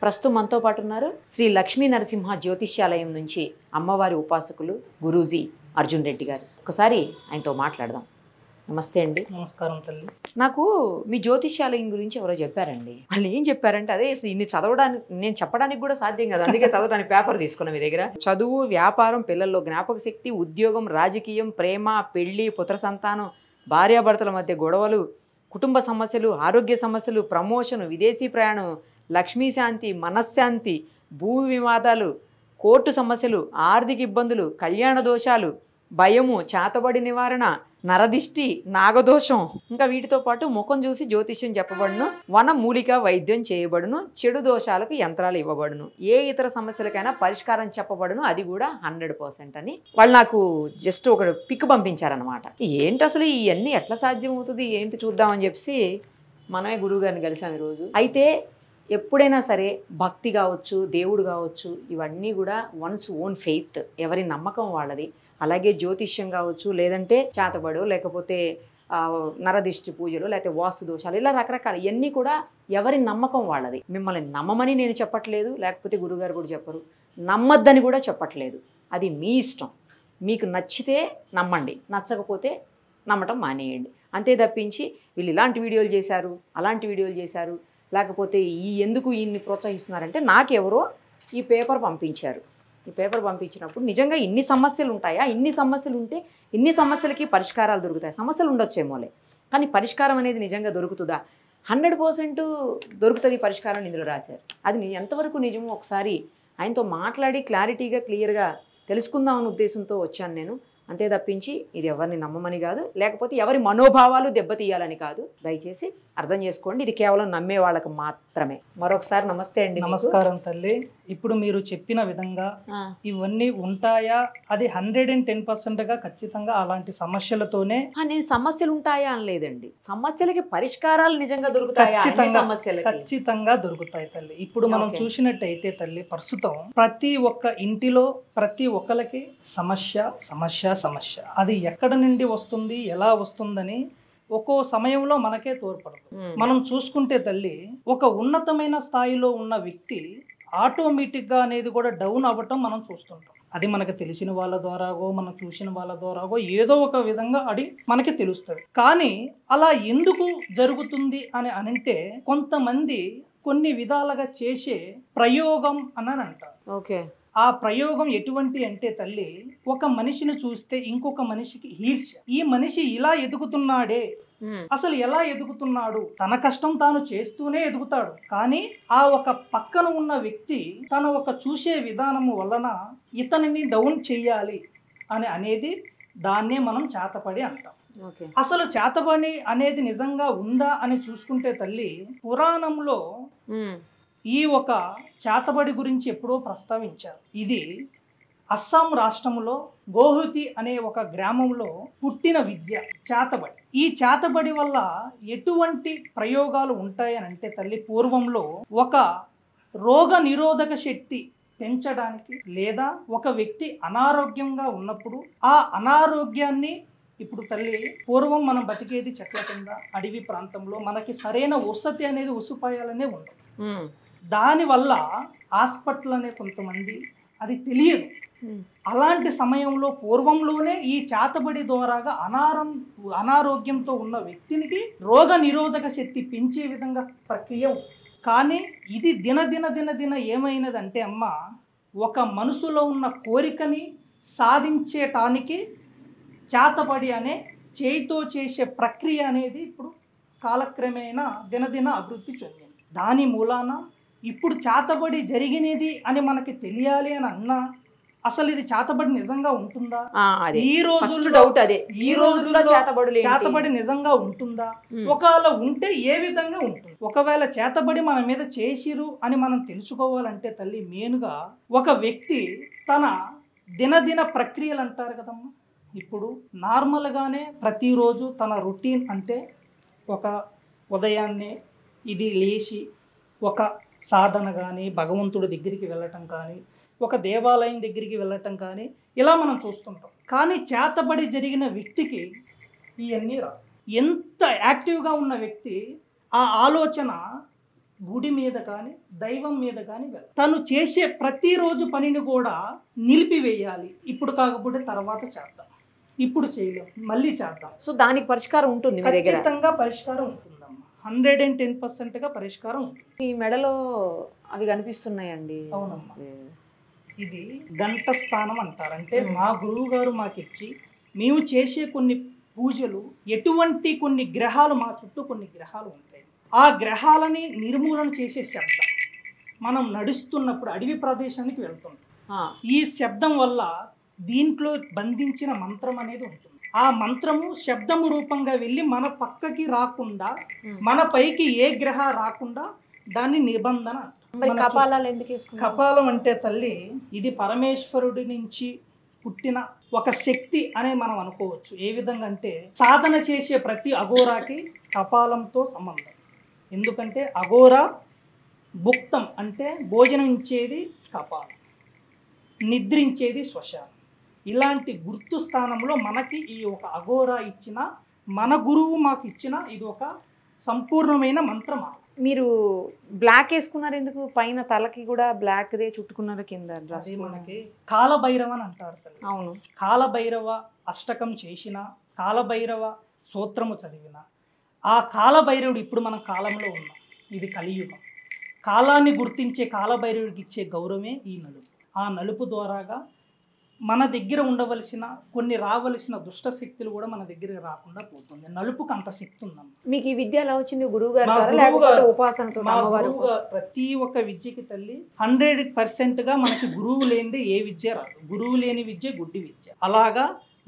ప్రస్తుతం మనతో పాటు ఉన్నారు శ్రీ లక్ష్మీ నరసింహ జ్యోతిష్యాలయం నుంచి అమ్మవారి ఉపాసకులు గురూజీ అర్జున్ రెడ్డి గారు. ఒకసారి ఆయనతో మాట్లాడదాం. నమస్తే అండి. నమస్కారం తల్లి. నాకు మీ జ్యోతిష్యాలయం గురించి ఎవరో చెప్పారండి. వాళ్ళు ఏం చెప్పారంటే, అదే ఇన్ని చదవడానికి నేను చెప్పడానికి కూడా సాధ్యం కదా, అందుకే చదవడానికి పేపర్ తీసుకున్నాం మీ దగ్గర. చదువు, వ్యాపారం, పిల్లల్లో జ్ఞాపక శక్తి, ఉద్యోగం, రాజకీయం, ప్రేమ, పెళ్లి, పుత్ర సంతానం, భార్యాభర్తల మధ్య గొడవలు, కుటుంబ సమస్యలు, ఆరోగ్య సమస్యలు, ప్రమోషన్, విదేశీ ప్రయాణం, లక్ష్మీ శాంతి, మనశ్శాంతి, భూ వివాదాలు, కోర్టు సమస్యలు, ఆర్థిక ఇబ్బందులు, కళ్యాణ దోషాలు, భయము, చేతబడి నివారణ, నరదిష్టి, నాగదోషం, ఇంకా వీటితో పాటు ముఖం చూసి జ్యోతిష్యం చెప్పబడును, వన మూలిక వైద్యం చేయబడును, చెడు దోషాలకు యంత్రాలు ఇవ్వబడును, ఏ ఇతర సమస్యలకైనా పరిష్కారం చెప్పబడును, అది కూడా 100% అని వాళ్ళు నాకు జస్ట్ ఒక పిక్ పంపించారనమాట. ఏంటి అసలు ఇవన్నీ ఎట్లా సాధ్యం అవుతుంది ఏంటి చూద్దామని చెప్పి మనమే గురువు గారిని కలిసాం ఈరోజు. అయితే ఎప్పుడైనా సరే భక్తి కావచ్చు, దేవుడు కావచ్చు, ఇవన్నీ కూడా వన్స్ ఓన్ ఫెయిత్, ఎవరి నమ్మకం వాళ్ళది. అలాగే జ్యోతిష్యం కావచ్చు, లేదంటే చేతబడు, లేకపోతే నరదిష్టి పూజలు, లేకపోతే వాస్తు దోషాలు, ఇలా రకరకాల ఇవన్నీ కూడా ఎవరి నమ్మకం వాళ్ళది. మిమ్మల్ని నమ్మమని నేను చెప్పట్లేదు, లేకపోతే గురుగారు కూడా చెప్పరు, నమ్మద్దని కూడా చెప్పట్లేదు. అది మీ ఇష్టం. మీకు నచ్చితే నమ్మండి, నచ్చకపోతే నమ్మటం మానేయండి. అంతే తప్పించి వీళ్ళు ఇలాంటి వీడియోలు చేశారు, అలాంటి వీడియోలు చేశారు, లేకపోతే ఎందుకు ఈయన్ని ప్రోత్సహిస్తున్నారంటే, నాకెవరో ఈ పేపర్ పంపించారు. ఈ పేపర్ పంపించినప్పుడు నిజంగా ఇన్ని సమస్యలు ఉంటాయా, ఇన్ని సమస్యలు ఉంటే ఇన్ని సమస్యలకి పరిష్కారాలు దొరుకుతాయి. సమస్యలు ఉండొచ్చేమోలే, కానీ పరిష్కారం అనేది నిజంగా దొరుకుతుందా? 100% దొరుకుతుంది పరిష్కారం ఇందులో రాశారు. అది ఎంతవరకు నిజమో ఒకసారి ఆయనతో మాట్లాడి క్లారిటీగా క్లియర్గా తెలుసుకుందామనే ఉద్దేశంతో వచ్చాను నేను. అంతే తప్పించి ఇది ఎవరిని నమ్మమని కాదు, లేకపోతే ఎవరి మనోభావాలు దెబ్బతీయాలని కాదు. దయచేసి అర్థం చేసుకోండి, ఇది కేవలం నమ్మే వాళ్ళకు మాత్రమే. మరొకసారి నమస్తే అండి. నమస్కారం తల్లి. ఇప్పుడు మీరు చెప్పిన విధంగా ఇవన్నీ ఉంటాయా? అది 110%గా ఖచ్చితంగా అలాంటి సమస్యలతోనే. నేను సమస్యలు ఉంటాయా అనలేదండి, సమస్యలకి పరిష్కారాలు నిజంగా దొరుకుతాయా? ఖచ్చితంగా దొరుకుతాయి తల్లి. ఇప్పుడు మనం చూసినట్టయితే తల్లి, ప్రస్తుతం ప్రతి ఒక్క ఇంటిలో ప్రతి ఒక్కరికి సమస్య సమస్య సమస్య. అది ఎక్కడ నుండి వస్తుంది, ఎలా వస్తుందని ఒక్కో సమయంలో మనకే తోడ్పడదు. మనం చూసుకుంటే తల్లి, ఒక ఉన్నతమైన స్థాయిలో ఉన్న వ్యక్తి ఆటోమేటిక్గా అనేది కూడా డౌన్ అవ్వటం మనం చూస్తుంటాం. అది మనకు తెలిసిన వాళ్ళ ద్వారాగో, మనం చూసిన వాళ్ళ ద్వారాగో ఏదో ఒక విధంగా అది మనకి తెలుస్తుంది. కానీ అలా ఎందుకు జరుగుతుంది అని అంటే, కొంతమంది కొన్ని విధాలుగా చేసే ప్రయోగం అని అంటారు. ఓకే. ఆ ప్రయోగం ఎటువంటి అంటే తల్లి, ఒక మనిషిని చూస్తే ఇంకొక మనిషికి ఈర్ష్య. ఈ మనిషి ఇలా ఎదుగుతున్నాడే, అసలు ఎలా ఎదుగుతున్నాడు? తన కష్టం తాను చేస్తూనే ఎదుగుతాడు, కానీ ఆ ఒక పక్కన ఉన్న వ్యక్తి తన ఒక చూసే విధానము వలన ఇతనిని డౌన్ చెయ్యాలి అనేది దాన్నే మనం చేతపడి అంటాం. అసలు చేతబడి అనేది నిజంగా ఉందా అని చూసుకుంటే తల్లి, పురాణంలో ఈ ఒక చేతబడి గురించి ఎప్పుడో ప్రస్తావించారు. ఇది అస్సాం రాష్ట్రంలో గోహతి అనే ఒక గ్రామంలో పుట్టిన విద్య చేతబడి. ఈ చేతబడి వల్ల ఎటువంటి ప్రయోగాలు ఉంటాయని అంటే తల్లి, పూర్వంలో ఒక రోగ నిరోధక శక్తి పెంచడానికి, లేదా ఒక వ్యక్తి అనారోగ్యంగా ఉన్నప్పుడు ఆ అనారోగ్యాన్ని, ఇప్పుడు తల్లి పూర్వం మనం బతికేది చెట్ల కింద, అడవి ప్రాంతంలో, మనకి సరైన వసతి అనేది ఉసుపాయాలనే ఉండవు. దానివల్ల హాస్పిటల్ అనే కొంతమంది అది తెలియదు. అలాంటి సమయంలో పూర్వంలోనే ఈ చేతబడి ద్వారాగా అనారోగ్యంతో ఉన్న వ్యక్తికి రోగ నిరోధక శక్తి పెంచే విధంగా ప్రక్రియ. కానీ ఇది దిన ఏమైనదంటే అమ్మ, ఒక మనసులో ఉన్న కోరికని సాధించేటానికి చేతబడి అనే చేయితో చేసే ప్రక్రియ అనేది ఇప్పుడు కాలక్రమేణా దిన అభివృద్ధి చెందింది. దాని మూలాన ఇప్పుడు చేతబడి జరిగినది అని మనకి తెలియాలి అని అన్నా, అసలు ఇది చేతబడి నిజంగా ఉంటుందా? ఈ రోజుల్లో చేతబడి నిజంగా ఉంటుందా? ఒకవేళ ఉంటే ఏ విధంగా ఉంటుంది? ఒకవేళ చేతబడి మన మీద చేసిరు అని మనం తెలుసుకోవాలంటే తల్లి, మెయిన్గా ఒక వ్యక్తి తన దిన ప్రక్రియలు అంటారు కదమ్మా. ఇప్పుడు నార్మల్గానే ప్రతిరోజు తన రొటీన్ అంటే, ఒక ఉదయాన్నే ఇది లేచి ఒక సాధన కానీ, భగవంతుడి దగ్గరికి వెళ్ళటం కానీ, ఒక దేవాలయం దగ్గరికి వెళ్ళటం కానీ, ఇలా మనం చూస్తుంటాం. కానీ చేతబడి జరిగిన వ్యక్తికి ఇవన్నీ రా. ఎంత యాక్టివ్గా ఉన్న వ్యక్తి ఆ ఆలోచన గుడి మీద కానీ దైవం మీద కానీ తను చేసే ప్రతిరోజు పనిని కూడా నిలిపివేయాలి. ఇప్పుడు కాకపోతే తర్వాత చేద్దాం, ఇప్పుడు చేయలేం, మళ్ళీ చేద్దాం. సో దానికి పరిష్కారం ఉంటుంది మీ దగ్గర? ఖచ్చితంగా పరిష్కారం ఉంటుందమ్మా, 110%గా పరిష్కారం ఉంటుంది. ఈ మెడలో అవి కనిపిస్తున్నాయండి. అవునమ్మా, ఇది గంట స్థానం అంటారు. అంటే మా గురువు గారు మాకు ఇచ్చి మేము చేసే కొన్ని పూజలు, ఎటువంటి కొన్ని గ్రహాలు మా చుట్టూ కొన్ని గ్రహాలు ఉంటాయి, ఆ గ్రహాలని నిర్మూలన చేసే శబ్దం. మనం నడుస్తున్నప్పుడు అడవి ప్రదేశానికి వెళ్తుంటాం, ఈ శబ్దం వల్ల దీంట్లో బంధించిన మంత్రం అనేది ఉంటుంది. ఆ మంత్రము శబ్దము రూపంగా వెళ్ళి మన పక్కకి రాకుండా, మన పైకి ఏ గ్రహ రాకుండా దాన్ని నిబంధన. కపాలాలు ఎందుకు వేసుకుంటారు? కపాలం అంటే తల్లి, ఇది పరమేశ్వరుడి నుంచి పుట్టిన ఒక శక్తి అనే మనం అనుకోవచ్చు. ఏ విధంగా అంటే సాధన చేసే ప్రతి అఘోరాకి కపాలంతో సంబంధం. ఎందుకంటే అఘోరా భుక్తం అంటే భోజనం ఇచ్చేది కపాలం, నిద్రించేది శ్మశానం. ఇలాంటి గుర్తు స్థానంలో మనకి ఈ ఒక అఘోరా ఇచ్చిన, మన గురువు మాకు ఇచ్చిన ఇది ఒక సంపూర్ణమైన మంత్రమా. మీరు బ్లాక్ వేసుకున్నారు ఎందుకు? పైన తలకి కూడా బ్లాక్దే చుట్టుకున్నారు, కింద డ్రెస్. మనకి కాలభైరవ అని అంటారు. అవును, కాలభైరవ అష్టకం చేసిన, కాలభైరవ సూత్రము చదివిన, ఆ కాలభైరవుడు ఇప్పుడు మన కాలంలో ఉన్నాం, ఇది కలియుగం. కాలాన్ని గుర్తించే కాలభైరవుడికి ఇచ్చే గౌరవమే ఈ నలుపు. ఆ నలుపు ద్వారాగా మన దగ్గర ఉండవలసిన కొన్ని రావలసిన దుష్ట శక్తులు కూడా మన దగ్గర రాకుండా పోతుంది. నలుపుకు అంత శక్తి ఉందమ్మా. మీకు ఈ విద్య ఎలా వచ్చింది? గురువు గారు ఉపాసనతో? ప్రతి ఒక్క విద్యకి తల్లి 100%గా మనకి గురువు లేనిది ఏ విద్య రాదు. గురువు లేని విద్య గుడ్డి విద్య. అలాగా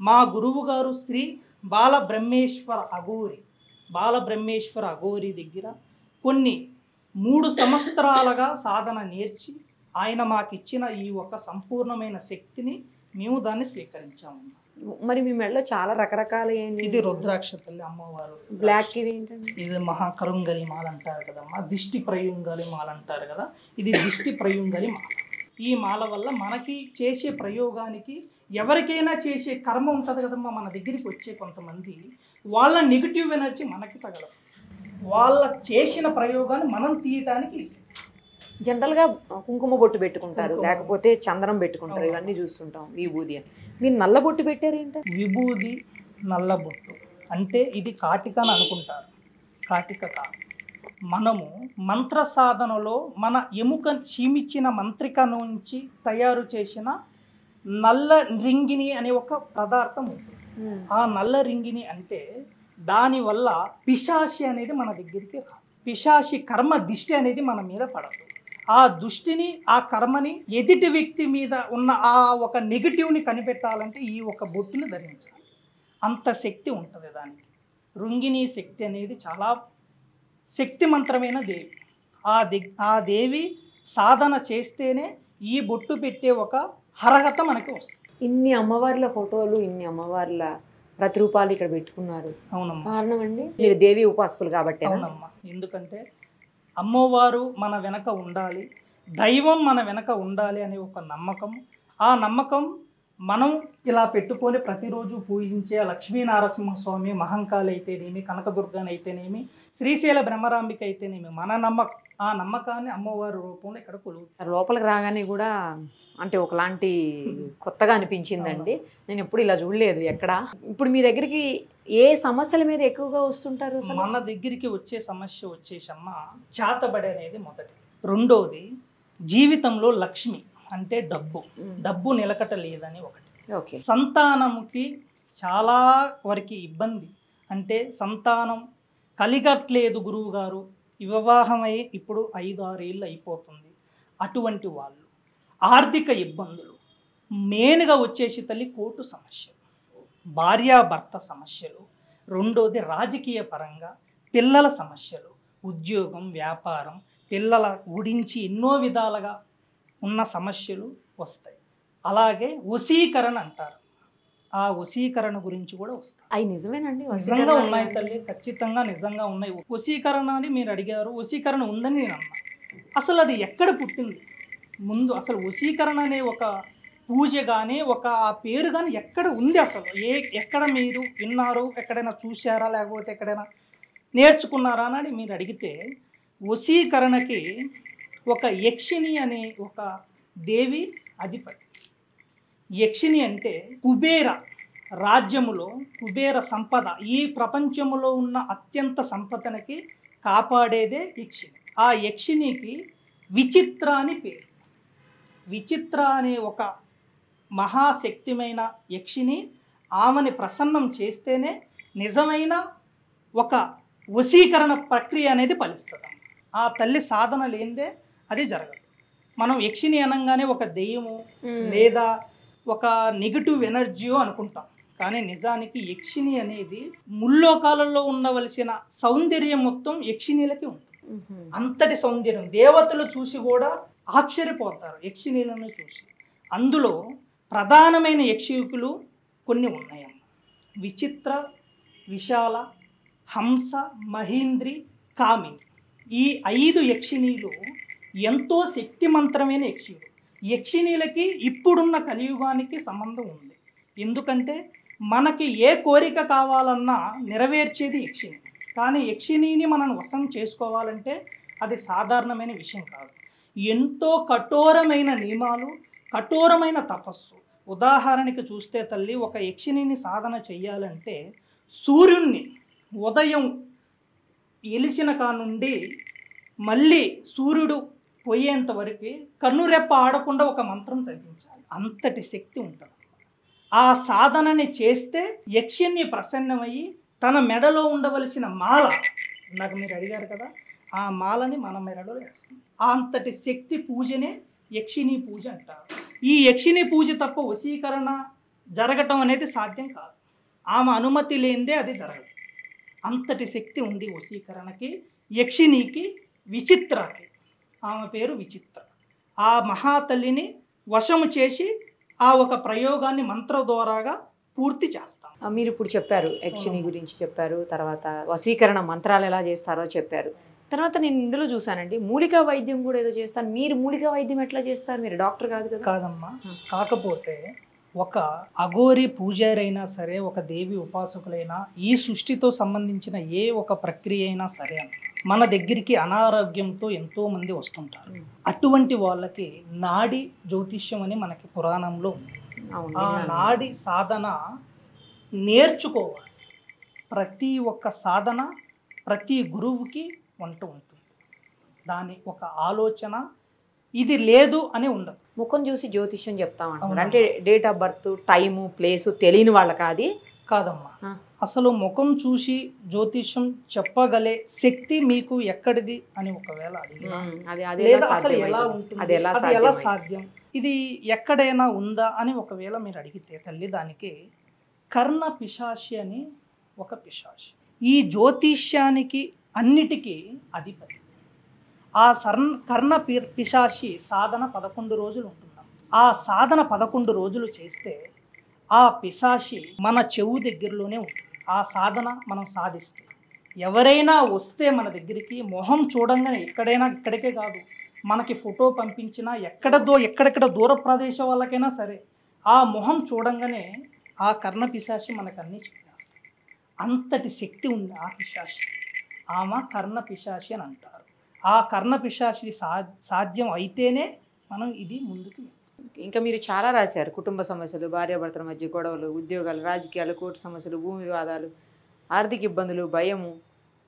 మా గురువు గారు శ్రీ బాలబ్రహ్మేశ్వర అఘోరి దగ్గర కొన్ని 3 సంవత్సరాలుగా సాధన నేర్చి ఆయన మాకిచ్చిన ఈ ఒక సంపూర్ణమైన శక్తిని మేము దాన్ని స్వీకరించాము. మరి మీ మెడలో చాలా రకరకాల ఇది రుద్రాక్ష తల్లి అమ్మవారు. బ్లాక్ ఇది ఏంటండి? ఇది మహాకరుంగలి మాల అంటారు కదమ్మా, దిష్టి ప్రయుంగలి మాల అంటారు కదా, ఇది దిష్టి ప్రయుంగలి మాల. ఈ మాల వల్ల మనకి చేసే ప్రయోగానికి, ఎవరికైనా చేసే కర్మ ఉంటుంది కదమ్మా, మన దగ్గరికి వచ్చే కొంతమంది వాళ్ళ నెగిటివ్ ఎనర్జీ మనకి తగలదు. వాళ్ళ చేసిన ప్రయోగాన్ని మనం తీయటానికి జనరల్గా కుంకుమ బొట్టు పెట్టుకుంటారు, లేకపోతే చందనం పెట్టుకుంటారు, ఇవన్నీ చూస్తుంటాం. విభూది అని మీరు నల్ల బొట్టు పెట్టారు ఏంటి? విభూది నల్ల బొట్టు అంటే ఇది కాటిక అని అనుకుంటారు. కాటిక కాదు, మనము మంత్ర సాధనలో మన ఎముక చీమిచ్చిన మంత్రిక నుంచి తయారు చేసిన నల్ల రింగిని అనే ఒక పదార్థం ఉంటుంది. ఆ నల్ల రింగిని అంటే దానివల్ల పిశాచి అనేది మన దగ్గరికి రాదు. పిశాచి కర్మ దిష్టి అనేది మన మీద పడదు. ఆ దృష్టిని, ఆ కర్మని ఎదుటి వ్యక్తి మీద ఉన్న ఆ ఒక నెగిటివ్ని కనిపెట్టాలంటే ఈ ఒక బొట్టుని ధరించాలి. అంత శక్తి ఉంటుంది దానికి. రుంగిని శక్తి అనేది చాలా శక్తిమంతమైన దేవి. ఆ దేవి సాధన చేస్తేనే ఈ బొట్టు పెట్టే ఒక అర్హత మనకి వస్తుంది. ఇన్ని అమ్మవార్ల ఫోటోలు, ఇన్ని అమ్మవార్ల ప్రతిరూపాలు ఇక్కడ పెట్టుకున్నారు. అవునమ్మా. కారణం అండి, మీరు దేవి ఉపాసకులు కాబట్టి. అవునమ్మా, ఎందుకంటే అమ్మవారు మన వెనక ఉండాలి, దైవం మన వెనక ఉండాలి అనే ఒక నమ్మకం. ఆ నమ్మకం మనం ఇలా పెట్టుకొని ప్రతిరోజు పూజించే లక్ష్మీనారసింహస్వామి, మహంకాళి అయితేనేమి, కనకదుర్గాని అయితేనేమి, శ్రీశైల బ్రహ్మరాంబిక అయితేనేమి, మన నమ్మకం. ఆ నమ్మకాన్ని అమ్మవారి రూపంలో ఇక్కడ కొలువుతారు. లోపలికి రాగానే కూడా అంటే ఒకలాంటి కొత్తగా అనిపించిందండి. నేను ఎప్పుడు ఇలా చూడలేదు ఎక్కడ. ఇప్పుడు మీ దగ్గరికి ఏ సమస్యల మీద ఎక్కువగా వస్తుంటారు? మన దగ్గరికి వచ్చే సమస్య వచ్చేసమ్మ చేతబడి అనేది మొదటి. రెండోది జీవితంలో లక్ష్మి అంటే డబ్బు నిలకట లేదని ఒకటి. సంతానంకి చాలా వరకు ఇబ్బంది, అంటే సంతానం కలిగట్లేదు గురువు గారు, వివాహమై ఇప్పుడు 5-6 ఏళ్ళు అయిపోతుంది. అటువంటి వాళ్ళు ఆర్థిక ఇబ్బందులు, మెయిన్గా వచ్చేసి తల్లి కోర్టు సమస్యలు, భార్యాభర్త సమస్యలు, రెండోది రాజకీయ పరంగా పిల్లల సమస్యలు, ఉద్యోగం, వ్యాపారం, పిల్లల గురించి ఎన్నో విధాలుగా ఉన్న సమస్యలు వస్తాయి. అలాగే వశీకరణ అంటారు, ఆ వశీకరణ గురించి కూడా వస్తాయి. అవి నిజమేనండి? నిజంగా ఉన్నాయి తల్లి, ఖచ్చితంగా నిజంగా ఉన్నాయి. వశీకరణ అని మీరు అడిగారు, వశీకరణ ఉందని నేను అన్నా. అసలు అది ఎక్కడ పుట్టింది? ముందు అసలు వశీకరణ అనే ఒక పూజ కానీ ఒక ఆ పేరు కానీ ఎక్కడ ఉంది? అసలు ఎక్కడ మీరు విన్నారు, ఎక్కడైనా చూశారా, లేకపోతే ఎక్కడైనా నేర్చుకున్నారా అని మీరు అడిగితే వశీకరణకి ఒక యక్షిణి అనే ఒక దేవి అధిపతి. యక్షిణి అంటే కుబేర రాజ్యములో కుబేర సంపద, ఈ ప్రపంచములో ఉన్న అత్యంత సంపదనకి కాపాడేదే యక్షిణి. ఆ యక్షిణికి విచిత్ర అని పేరు. విచిత్ర అనే ఒక మహాశక్తిమైన యక్షిణి, ఆమెని ప్రసన్నం చేస్తేనే నిజమైన ఒక వశీకరణ ప్రక్రియ అనేది ఫలిస్తుంది. ఆ తల్లి సాధన లేనిదే అది జరగదు. మనం యక్షిణి అనగానే ఒక దెయ్యము లేదా ఒక నెగిటివ్ ఎనర్జీయో అనుకుంటాం, కానీ నిజానికి యక్షిణి అనేది ముల్లోకాలలో ఉండవలసిన సౌందర్యం మొత్తం యక్షిణీలకి ఉంది. అంతటి సౌందర్యం దేవతలు చూసి కూడా ఆశ్చర్యపోతారు యక్షిణీలను చూసి. అందులో ప్రధానమైన యక్షికులు కొన్ని ఉన్నాయమ్మ. విచిత్ర, విశాల, హంస, మహేంద్రి, కామిని. ఈ 5 యక్షిణీలు ఎంతో శక్తిమంతమైన యక్షిణులు. యక్షిణీలకి ఇప్పుడున్న కలియుగానికి సంబంధం ఉంది. ఎందుకంటే మనకి ఏ కోరిక కావాలన్నా నెరవేర్చేది యక్షిణి. కానీ యక్షిణిని మనం వశం చేసుకోవాలంటే అది సాధారణమైన విషయం కాదు. ఎంతో కఠోరమైన నియమాలు, కఠోరమైన తపస్సు. ఉదాహరణకి చూస్తే తల్లి, ఒక యక్షిణిని సాధన చెయ్యాలంటే సూర్యుణ్ణి ఉదయం ఎలిసిన కానుండి మళ్ళీ సూర్యుడు పోయేంత వరకు కన్నురెప్ప ఆడకుండా ఒక మంత్రం చదివించాలి. అంతటి శక్తి ఉంటుంది. ఆ సాధనని చేస్తే యక్షిణి ప్రసన్నమయ్యి తన మెడలో ఉండవలసిన మాల, నాకు మీరు అడిగారు కదా, ఆ మాలని మన మెడలో వేస్తుంది. అంతటి శక్తి పూజనే యక్షిణి పూజ అంటారు. ఈ యక్షిణి పూజ తప్ప వశీకరణ జరగటం అనేది సాధ్యం కాదు. ఆమె అనుమతి లేనిదే అది జరగదు. అంతటి శక్తి ఉంది వశీకరణకి, యక్షిణికి, విచిత్రకి. ఆమె పేరు విచిత్ర. ఆ మహాతల్లిని వశము చేసి ఆ ఒక ప్రయోగాన్ని మంత్ర ద్వారాగా పూర్తి చేస్తాం. మీరు ఇప్పుడు చెప్పారు, యక్షిణి గురించి చెప్పారు, తర్వాత వశీకరణ మంత్రాలు ఎలా చేస్తారో చెప్పారు. తర్వాత నేను ఇందులో చూసానండి, మూలికా వైద్యం కూడా ఏదో చేస్తాను. మీరు మూలికా వైద్యం ఎట్లా చేస్తారు? మీరు డాక్టర్ కాదు కదా. కాదమ్మా. కాకపోతే ఒక అఘోరి పూజారి అయినా సరే, ఒక దేవి ఉపాసకులైనా, ఈ సృష్టితో సంబంధించిన ఏ ఒక ప్రక్రియ అయినా సరే మన దగ్గరికి అనారోగ్యంతో ఎంతో మంది వస్తుంటారు. అటువంటి వాళ్ళకి నాడి జ్యోతిష్యం అని మనకి పురాణంలో ఉంది. ఆ నాడి సాధన నేర్చుకోవాలి. ప్రతి ఒక్క సాధన ప్రతి గురువుకి ఉంటుంది. దాని ఒక ఆలోచన ఇది లేదు అని ఉండదు. ముఖం చూసి జ్యోతిష్యం చెప్తామంటారు. అంటే date of birth, time, place తెలియని వాళ్ళకి అది కాదమ్మా. అసలు ముఖం చూసి జ్యోతిష్యం చెప్పగలే శక్తి మీకు ఎక్కడిది అని ఒకవేళ అడిగినా, లేదా అసలు ఎలా ఉంటుంది, అది ఎలా సాధ్యం, ఇది ఎక్కడైనా ఉందా అని ఒకవేళ మీరు అడిగితే తల్లి, దానికి కర్ణ పిశాచి అని ఒక పిశాచి ఈ జ్యోతిష్యానికి అన్నిటికీ అధిపతి. ఆ కర్ణ పిశాచి సాధన 11 రోజులు ఉంటున్నాం. ఆ సాధన 11 రోజులు చేస్తే ఆ పిశాచి మన చెవు దగ్గరలోనే ఉంటుంది. ఆ సాధన మనం సాధిస్తే ఎవరైనా వస్తే మన దగ్గరికి మొహం చూడంగానే, ఇక్కడికే కాదు, మనకి ఫోటో పంపించినా ఎక్కడెక్కడ దూర ప్రదేశ వాళ్ళకైనా సరే, ఆ మొహం చూడంగానే ఆ కర్ణ పిశాచి మనకు అన్నీ చెప్పేస్తాం. అంతటి శక్తి ఉంది ఆ పిశాచి. ఆమె కర్ణ పిశాచి అని అంటారు. ఆ కర్ణ పిశాచి సాధ్యం అయితేనే మనం ఇది ముందుకు. ఇంకా మీరు చాలా రాశారు. కుటుంబ సమస్యలు, భార్యాభర్తల మధ్య గొడవలు, ఉద్యోగాలు, రాజకీయాలు, కోర్టు సమస్యలు, భూమి వివాదాలు, ఆర్థిక ఇబ్బందులు, భయము,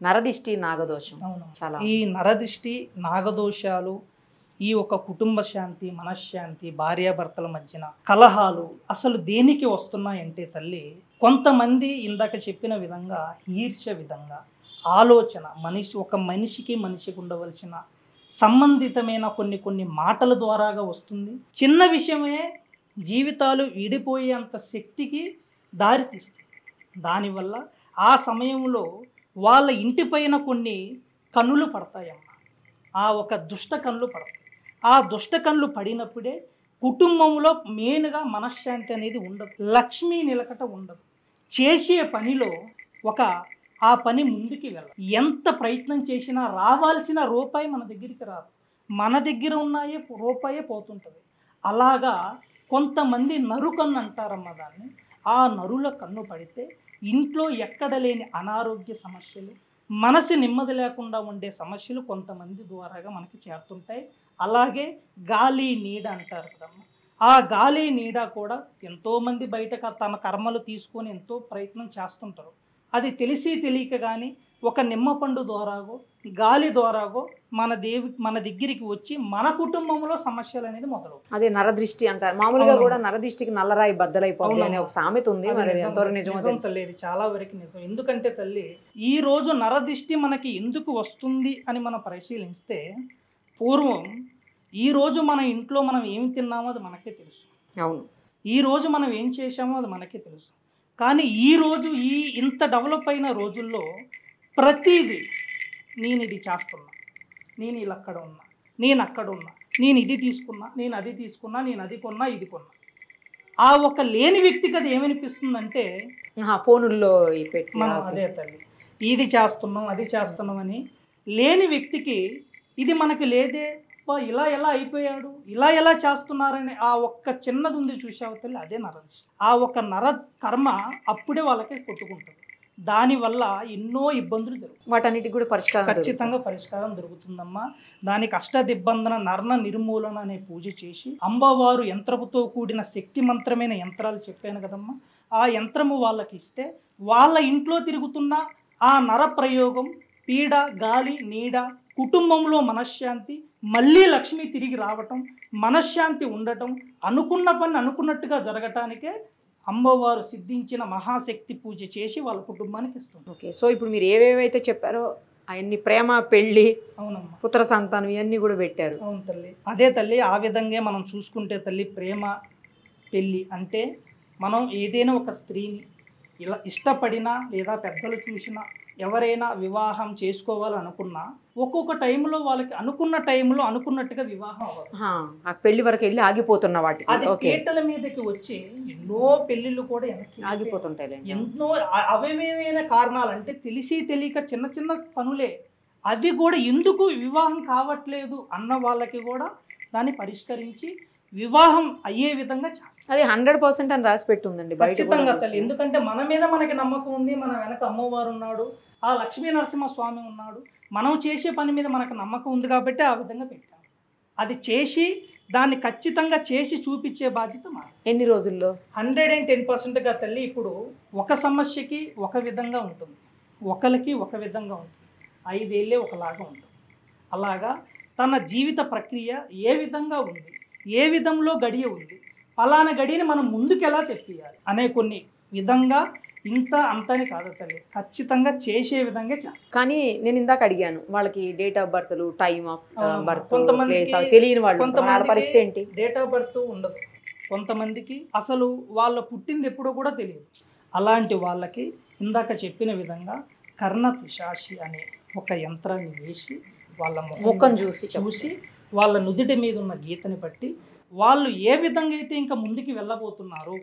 నరదిష్టి, నాగదోషం. చాలా. ఈ నరదిష్టి, నాగదోషాలు, ఈ ఒక కుటుంబ శాంతి, మనశ్శాంతి, భార్యాభర్తల మధ్యన కలహాలు అసలు దేనికి వస్తున్నాయంటే తల్లి, కొంతమంది ఇందాక చెప్పిన విధంగా ఈర్ష్య విధంగా ఆలోచన, ఒక మనిషికి ఉండవలసిన సంబంధితమైన కొన్ని మాటల ద్వారాగా వస్తుంది. చిన్న విషయమే జీవితాలు విడిపోయేంత శక్తికి దారితీస్తుంది. దానివల్ల ఆ సమయంలో వాళ్ళ ఇంటిపైన కొన్ని కన్నులు పడతాయమ్మ. ఆ ఒక దుష్ట కన్నులు పడతాయి. ఆ దుష్ట కన్నులు పడినప్పుడే కుటుంబంలో మెయిన్గా మనశ్శాంతి అనేది ఉండదు, లక్ష్మీ నిలకట ఉండదు. చేసే పనిలో ఆ పని ముందుకి వెళ్ళదు. ఎంత ప్రయత్నం చేసినా రావాల్సిన రూపాయి మన దగ్గరికి రాదు. మన దగ్గర ఉన్నాయే రూపాయే పోతుంటుంది. అలాగా కొంతమంది నరుకన్ను అంటారమ్మ దాన్ని. ఆ నరుల కన్ను పడితే ఇంట్లో ఎక్కడ లేని అనారోగ్య సమస్యలు, మనసు నెమ్మది లేకుండా ఉండే సమస్యలు కొంతమంది ద్వారాగా మనకి చేరుతుంటాయి. అలాగే గాలి నీడ అంటారు కదమ్మా, ఆ గాలి నీడ కూడా ఎంతోమంది బయట తమ కర్మలు తీసుకొని ఎంతో ప్రయత్నం చేస్తుంటారు. అది తెలిసి తెలియక కానీ ఒక నిమ్మపండు ద్వారాగో గాలి ద్వారాగో మన దగ్గరికి వచ్చి మన కుటుంబంలో సమస్యలు అనేది మొదలవుతాయి. అదే నరదృష్టి అంటారు. మామూలుగా కూడా నరదృష్టికి నల్లరాయి బద్దలైపోతుంది అనే ఒక సామెత ఉంది. మరి ఎంతవరకు నిజం తల్లి, ఇది చాలా వరకు నిజం. ఎందుకంటే తల్లి, ఈ రోజు నరదృష్టి మనకి ఎందుకు వస్తుంది అని మనం పరిశీలిస్తే, పూర్వం ఈ రోజు మన ఇంట్లో మనం ఏమి తిన్నామో అది మనకే తెలుసు. అవును. ఈ రోజు మనం ఏం చేశామో అది మనకే తెలుసు. కానీ ఈ రోజు ఇంత డెవలప్ అయిన రోజుల్లో ప్రతిదీ నేను ఇది చేస్తున్నా, నేను ఇలా అక్కడ ఉన్నా, నేను అక్కడ ఉన్నా, నేను ఇది తీసుకున్నా, నేను అది తీసుకున్నా, నేను అది కొన్నా, ఇది కొన్నా. ఆ ఒక లేని వ్యక్తికి అది ఏమనిపిస్తుందంటే ఫోనుల్లో మనం అదే తల్లి ఇది చేస్తున్నాం అది చేస్తున్నాం అని లేని వ్యక్తికి ఇది మనకి లేదే, ఇలా ఎలా అయిపోయాడు, ఇలా ఎలా చేస్తున్నారని ఆ ఒక్క చిన్నది ఉంది చూసావు తల్లి, అదే నరదృష్టి. ఆ ఒక నర కర్మ అప్పుడే వాళ్ళకి కొట్టుకుంటుంది. దానివల్ల ఎన్నో ఇబ్బందులు జరుగుతాయి. వాటన్నిటికి కూడా పరిష్కారం ఖచ్చితంగా పరిష్కారం దొరుకుతుందమ్మా. దానికి అష్టదిబ్బంధన నర్ణ నిర్మూలన అనే పూజ చేసి అమ్మవారు యంత్రముతో కూడిన శక్తి మంత్రమైన యంత్రాలు చెప్పాను కదమ్మా, ఆ యంత్రము వాళ్ళకి ఇస్తే వాళ్ళ ఇంట్లో తిరుగుతున్న ఆ నర ప్రయోగం, పీడ, గాలి, నీడ, కుటుంబంలో మనశ్శాంతి, మళ్ళీ లక్ష్మి తిరిగి రావటం, మనశ్శాంతి ఉండటం, అనుకున్న పని అనుకున్నట్టుగా జరగటానికే అమ్మవారు సిద్ధించిన మహాశక్తి పూజ చేసి వాళ్ళ కుటుంబానికి ఇస్తుంది. ఓకే. సో ఇప్పుడు మీరు ఏవేవైతే చెప్పారో అవన్నీ ప్రేమ, పెళ్ళి, అవునమ్మా, పుత్ర సంతానం ఇవన్నీ కూడా పెట్టారు. అవును తల్లి, అదే తల్లి. ఆ విధంగా మనం చూసుకుంటే తల్లి, ప్రేమ, పెళ్ళి అంటే మనం ఏదైనా ఒక స్త్రీని ఇలా ఇష్టపడినా లేదా పెద్దలు చూసినా ఎవరైనా వివాహం చేసుకోవాలనుకున్నా ఒక్కొక్క టైంలో వాళ్ళకి అనుకున్న టైంలో అనుకున్నట్టుగా వివాహం అవ్వదు. ఆ పెళ్లి వరకు వెళ్ళి ఆగిపోతున్న వాటి అది పీటల మీదకి వచ్చి ఎన్నో పెళ్లిళ్ళు కూడా ఆగిపోతుంటాయి. ఎన్నో అవేమైన కారణాలు అంటే తెలిసి తెలియక చిన్న చిన్న పనులే, అవి కూడా ఎందుకు వివాహం కావట్లేదు అన్న వాళ్ళకి కూడా దాన్ని పరిష్కరించి వివాహం అయ్యే విధంగా చేస్తారు. అది 100% అని రాసి పెట్టుందండి ఖచ్చితంగా తల్లి. ఎందుకంటే మన మీద మనకి నమ్మకం ఉంది, మన వెనక అమ్మవారు ఉన్నాడు, ఆ లక్ష్మీ నరసింహస్వామి ఉన్నాడు, మనం చేసే పని మీద మనకు నమ్మకం ఉంది కాబట్టి ఆ విధంగా పెట్టాము. అది చేసి దాన్ని ఖచ్చితంగా చేసి చూపించే బాధ్యత మాది. ఎన్ని రోజుల్లో? 110%గా తల్లి. ఇప్పుడు ఒక సమస్యకి ఒక విధంగా ఉంటుంది, ఒకరికి ఒక విధంగా ఉంటుంది, 5 ఏళ్ళే ఒకలాగా ఉంటుంది. అలాగా తన జీవిత ప్రక్రియ ఏ విధంగా ఉంది, ఏ విధంలో గడియ ఉంది, ఫలానా గడియని మనం ముందుకు ఎలా తెప్పియాలి అనే కొన్ని విధంగా ఇంత అంతని కాదు తల్లి, ఖచ్చితంగా చేసే విధంగా చేస్తాం. కానీ నేను ఇందాక అడిగాను, వాళ్ళకి date of birth, time of birth, కొంతమంది తెలియని వాళ్ళు, కొంతమంది పరిస్థితి ఏంటి, డేట్ ఆఫ్ బర్త్ ఉండదు, కొంతమందికి అసలు వాళ్ళ పుట్టింది ఎప్పుడో కూడా తెలియదు. అలాంటి వాళ్ళకి ఇందాక చెప్పిన విధంగా కర్ణ పిశాచి అనే ఒక యంత్రాన్ని వేసి వాళ్ళ ముఖం చూసి వాళ్ళ నుదుటి మీద ఉన్న గీతని బట్టి వాళ్ళు ఏ విధంగా అయితే ఇంకా ముందుకు వెళ్ళబోతున్నారు,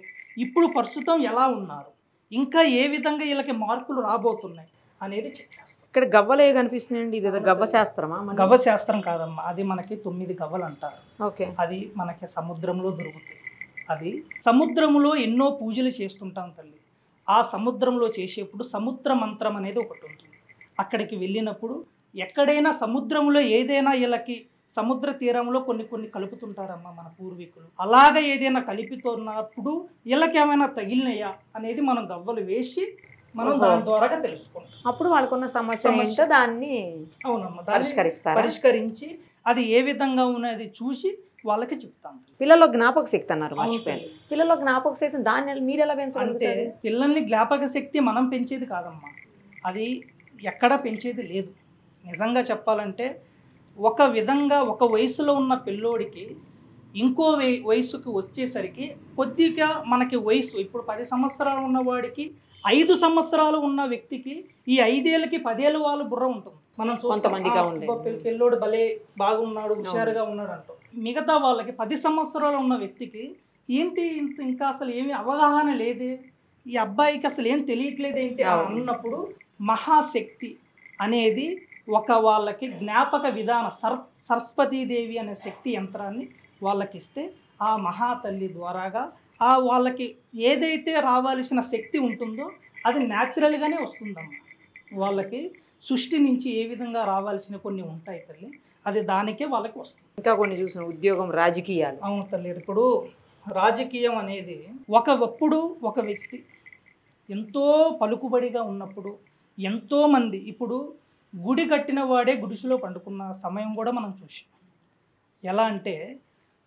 ఇప్పుడు ప్రస్తుతం ఎలా ఉన్నారు, ఇంకా ఏ విధంగా వీళ్ళకి మార్పులు రాబోతున్నాయి అనేది చెప్పేస్తాం. ఇక్కడ గవ్వలే కనిపిస్తున్నాయండి, ఇది గవ్వ శాస్త్రమా? గవ్వ శాస్త్రం కాదమ్మా, అది మనకి 9 గవ్వలు అంటారు. ఓకే. అది మనకి సముద్రంలో దొరుకుతుంది. అది సముద్రంలో ఎన్నో పూజలు చేస్తుంటాం తల్లి. ఆ సముద్రంలో చేసేప్పుడు సముద్ర మంత్రం అనేది ఒకటి ఉంటుంది. అక్కడికి వెళ్ళినప్పుడు ఎక్కడైనా సముద్రంలో ఏదైనా వీళ్ళకి సముద్ర తీరంలో కొన్ని కలుపుతుంటారమ్మా మన పూర్వీకులు. అలాగ ఏదైనా కలుపుతున్నప్పుడు వీళ్ళకి ఏమైనా తగిలినాయా అనేది మనం గవ్వలు వేసి మనం దాని ద్వారా తెలుసుకుంటాం. అప్పుడు వాళ్ళకున్న సమస్య ఏంటో దాన్ని అవునమ్మా పరిష్కరించి అది ఏ విధంగా ఉన్నది చూసి వాళ్ళకి చెప్తాం. పిల్లల్లో జ్ఞాపక శక్తి అన్నారు, మర్చిపోయాను. పిల్లల్లో జ్ఞాపక శక్తి దాన్ని మీరు ఎలా పెంచాలంటే, పిల్లల్ని జ్ఞాపక శక్తి మనం పెంచేది కాదమ్మా, అది ఎక్కడ పెంచేది లేదు. నిజంగా చెప్పాలంటే ఒక విధంగా ఒక వయసులో ఉన్న పిల్లోడికి ఇంకో వయసుకి వచ్చేసరికి కొద్దిగా మనకి వయసు ఇప్పుడు 10 సంవత్సరాలు ఉన్నవాడికి 5 సంవత్సరాలు ఉన్న వ్యక్తికి ఈ 5 ఏళ్ళకి 10 ఏళ్ళ వాళ్ళ బుర్ర ఉంటుంది. మనం పిల్లోడు భలే బాగున్నాడు, హుషారుగా ఉన్నాడు అంటాం. మిగతా వాళ్ళకి 10 సంవత్సరాలు ఉన్న వ్యక్తికి ఏంటి ఇంకా అసలు ఏమి అవగాహన లేదే, ఈ అబ్బాయికి అసలు ఏం తెలియట్లేదు ఏంటి అన్నప్పుడు మహాశక్తి అనేది ఒక వాళ్ళకి జ్ఞాపక విధాన సరస్వతీదేవి అనే శక్తి యంత్రాన్ని వాళ్ళకి ఇస్తే ఆ మహాతల్లి ద్వారాగా ఆ వాళ్ళకి ఏదైతే రావాల్సిన శక్తి ఉంటుందో అది న్యాచురల్గానే వస్తుందమ్మా. వాళ్ళకి సృష్టి నుంచి ఏ విధంగా రావాల్సిన కొన్ని ఉంటాయి తల్లి, అది దానికే వాళ్ళకి వస్తుంది. ఇంకా కొన్ని చూసిన ఉద్యోగం, రాజకీయాలు. అవును తల్లి. ఇప్పుడు రాజకీయం అనేది ఒకప్పుడు ఒక వ్యక్తి ఎంతో పలుకుబడిగా ఉన్నప్పుడు ఎంతోమంది, ఇప్పుడు గుడి కట్టిన వాడే గుడిసెలో పండుకున్న సమయం కూడా మనం చూసాం. ఎలా అంటే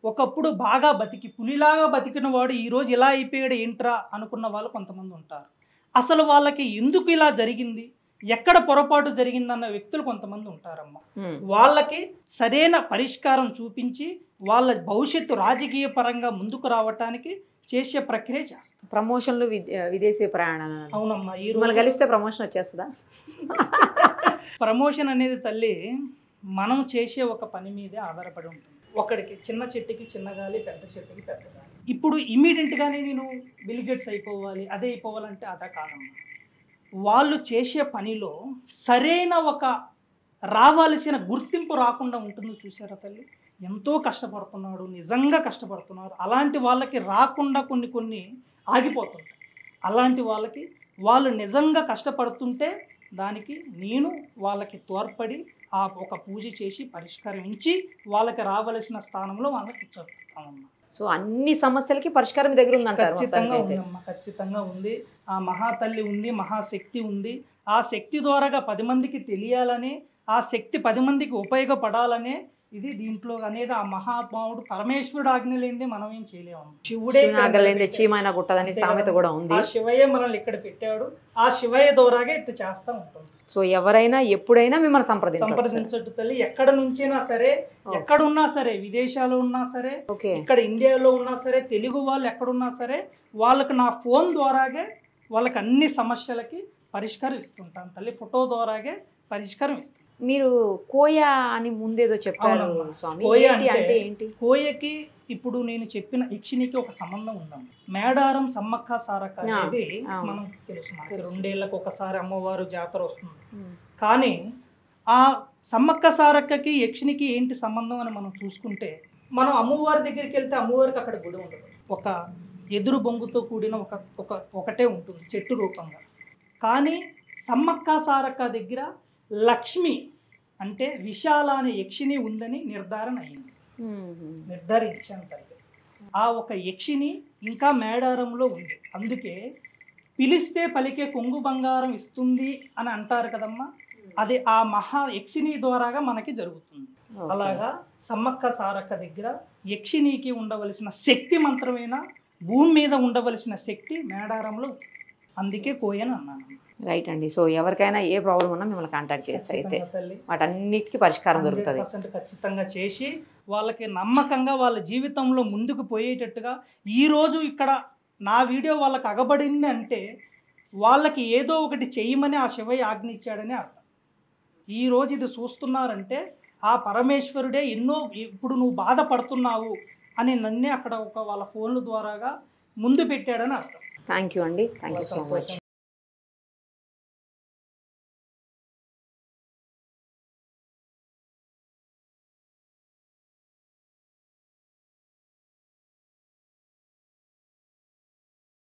ఒకప్పుడు బాగా బతికి పులిలాగా బతికిన వాడు ఈరోజు ఇలా అయిపోయాడు ఏంట్రా అనుకున్న వాళ్ళు కొంతమంది ఉంటారు. అసలు వాళ్ళకి ఎందుకు ఇలా జరిగింది, ఎక్కడ పొరపాటు జరిగిందన్న వ్యక్తులు కొంతమంది ఉంటారమ్మా. వాళ్ళకి సరైన పరిష్కారం చూపించి వాళ్ళ భవిష్యత్తు రాజకీయ పరంగా ముందుకు రావటానికి చేసే ప్రక్రియ చేస్తాం. ప్రమోషన్లు, విదేశీ ప్రయాణాలు. అవునమ్మా. ఈ రోజు కలిస్తే ప్రమోషన్ వచ్చేస్తుందా? ప్రమోషన్ అనేది తల్లి మనం చేసే ఒక పని మీదే ఆధారపడి ఉంటుంది. ఒకడికి చిన్న చెట్టుకి చిన్న గాలి, పెద్ద చెట్టుకి పెద్ద గాలి. ఇప్పుడు ఇమీడియట్గానే నేను బిల్ గేట్స్ అయిపోవాలి, అదే అయిపోవాలంటే అదా కాదమ్మా. వాళ్ళు చేసే పనిలో సరైన ఒక రావాల్సిన గుర్తింపు రాకుండా ఉంటుంది. చూసారా తల్లి, ఎంతో కష్టపడుతున్నాడు, నిజంగా కష్టపడుతున్నారు, అలాంటి వాళ్ళకి రాకుండా కొన్ని ఆగిపోతుంటాయి. అలాంటి వాళ్ళకి వాళ్ళు నిజంగా కష్టపడుతుంటే దానికి నేను వాళ్ళకి తోడ్పడి ఆ ఒక పూజ చేసి పరిష్కరించి వాళ్ళకి రావలసిన స్థానంలో వాళ్ళకి కూర్చోబెడతామమ్మా. సో అన్ని సమస్యలకి పరిష్కారం దగ్గర ఉందంటారు. ఖచ్చితంగా ఉందమ్మా, ఖచ్చితంగా ఉంది. ఆ మహాతల్లి ఉంది, మహాశక్తి ఉంది. ఆ శక్తి ద్వారాగా 10 మందికి తెలియాలని, ఆ శక్తి 10 మందికి ఉపయోగపడాలనే ఇది దీంట్లో అనేది ఆ మహాత్మావుడు పరమేశ్వరుడు ఆజ్ఞ లేనిదే మనం ఏం చేయలేము. శివుడే చీమైన గుట్టదని సామెత కూడా ఉంది. ఆ శివయ్య మనల్ని ఇక్కడ పెట్టాడు, ఆ శివయ్య ద్వారాగా ఇట్లా చేస్తూ ఉంటుంది. సో ఎవరైనా ఎప్పుడైనా మిమ్మల్ని సంప్రదించట్టు తల్లి. ఎక్కడ నుంచైనా సరే, ఎక్కడున్నా సరే, విదేశాల్లో ఉన్నా సరే, ఇక్కడ ఇండియాలో ఉన్నా సరే, తెలుగు వాళ్ళు ఎక్కడున్నా సరే, వాళ్ళకి నా ఫోన్ ద్వారాగే వాళ్ళకి అన్ని సమస్యలకి పరిష్కారం ఇస్తుంటాను తల్లి. ఫోటో ద్వారాగే పరిష్కారం ఇస్తాను. మీరు కోయ అని ముందేదో చెప్పారు స్వామి, అంటే ఏంటి? కోయకి ఇప్పుడు నేను చెప్పిన యక్షినికి ఒక సంబంధం ఉందమ్మా. మేడారం సమ్మక్క సారక్క అనేది మనం తెలుసు, మనకి 2 ఏళ్ళకి ఒకసారి అమ్మవారు జాతర వస్తుంది. కానీ ఆ సమ్మక్క సారక్కకి యక్షినికి ఏంటి సంబంధం అని మనం చూసుకుంటే, మనం అమ్మవారి దగ్గరికి వెళ్తే అమ్మవారికి అక్కడ గుడి ఉండదు. ఒక ఎదురు బొంగుతో కూడిన ఒకటే ఉంటుంది చెట్టు రూపంగా. కానీ సమ్మక్క సారక్క దగ్గర లక్ష్మి అంటే విశాల అనే యక్షిని ఉందని నిర్ధారించాను తల్లి. ఆ ఒక యక్షిని ఇంకా మేడారంలో ఉంది. అందుకే పిలిస్తే పలికే కొంగు బంగారం ఇస్తుంది అని అంటారు కదమ్మా. అది ఆ మహా యక్షిని ద్వారాగా మనకి జరుగుతుంది. అలాగా సమ్మక్క సారక్క దగ్గర యక్షినికి ఉండవలసిన శక్తి మంత్రమైన భూమి మీద ఉండవలసిన శక్తి మేడారంలో, అందుకే కోయని అన్నాను. రైట్ అండి. సో ఎవరికైనా ఏ ప్రాబ్లం ఉన్నా మిమ్మల్ని కాంటాక్ట్ చేయొచ్చు. అయితే వాటన్నిటికీ పరిష్కారం దొరుకుతుంది. ఖచ్చితంగా చేసి వాళ్ళకి నమ్మకంగా వాళ్ళ జీవితంలో ముందుకు పోయేటట్టుగా, ఈరోజు ఇక్కడ నా వీడియో వాళ్ళకి అగబడింది అంటే వాళ్ళకి ఏదో ఒకటి చేయమని ఆ శివయ్య ఆజ్ఞ ఇచ్చాడని అర్థం. ఈరోజు ఇది చూస్తున్నారంటే ఆ పరమేశ్వరుడే ఎన్నో, ఇప్పుడు నువ్వు బాధపడుతున్నావు అని నన్నే అక్కడ వాళ్ళ ఫోన్ల ద్వారాగా ముందు పెట్టాడని అర్థం. థ్యాంక్ యూ అండి. Thank you so much.